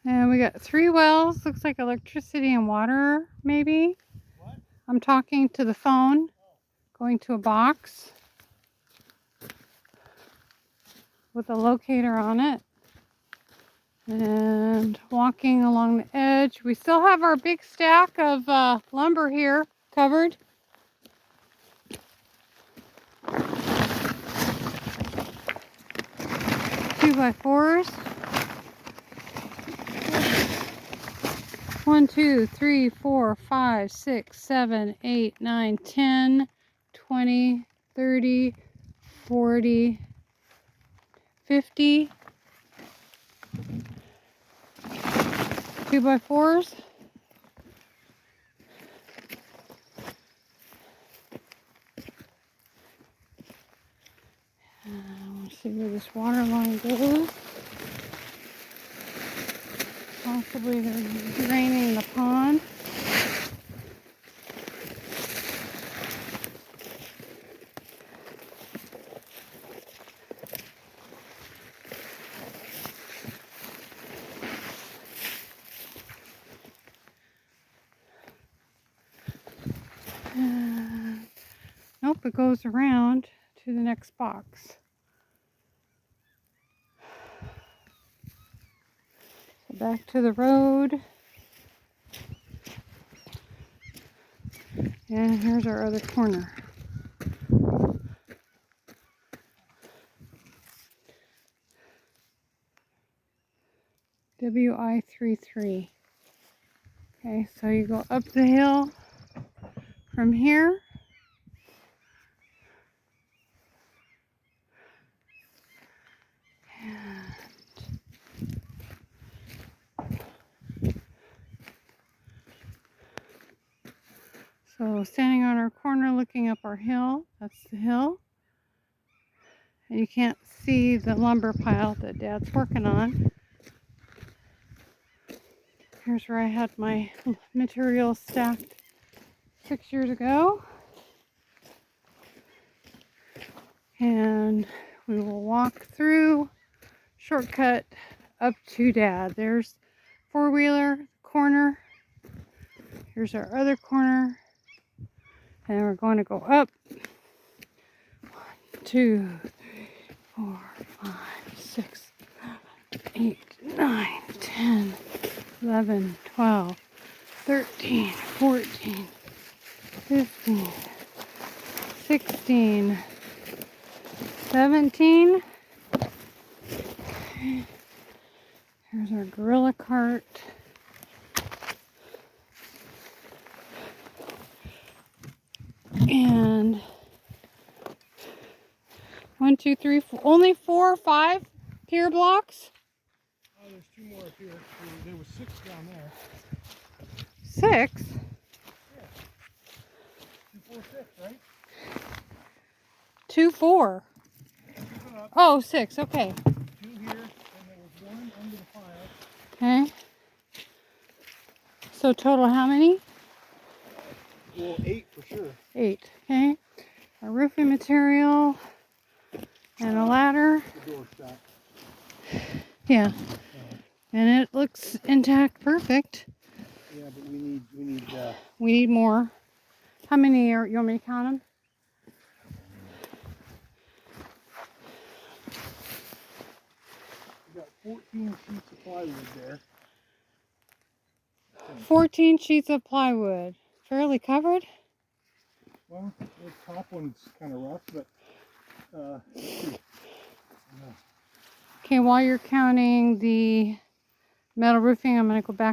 And we got 3 wells. Looks like electricity and water, maybe. What? I'm talking to the phone, going to a box with a locator on it. And walking along the edge. We still have our big stack of lumber here covered. Two by fours. 1, 2, 3, 4, 5, 6, 7, 8, 9, 10, 20, 30, 40, 50. 2 by 4s. Let's see where this water line goes. Possibly they're draining the pond. Nope, it goes around to the next box. So back to the road. And here's our other corner. WI33. Okay, so you go up the hill from here. So standing on our corner looking up our hill, that's the hill. And you can't see the lumber pile that Dad's working on. Here's where I had my materials stacked 6 years ago. And we will walk through, shortcut up to Dad. There's four-wheeler corner. Here's our other corner. And we're going to go up. 1, 2, 3, 4, 5, 6, 7, 8, 9, 10, 11, 12, 13, 14, 15, 16, 17. Okay. Here's our gorilla cart. And 1, 2, 3, 4, only 4 or 5 pier blocks? Oh, there's 2 more up here. There was 6 down there. 6? Yeah. 2, 4, 6, right? 2, 4. Oh, 6, okay. 2 here, and there was 1 under the pile. Okay. So total how many? Well, 8 for sure. 8, okay. A roofing material and a ladder. The door shot. Yeah. And it looks intact, perfect. Yeah, but we need more. How many are, you want me to count them? We got 14 sheets of plywood there. 14 sheets of plywood. Fairly covered? Well, the top one's kind of rough, but Okay, while you're counting the metal roofing, I'm going to go back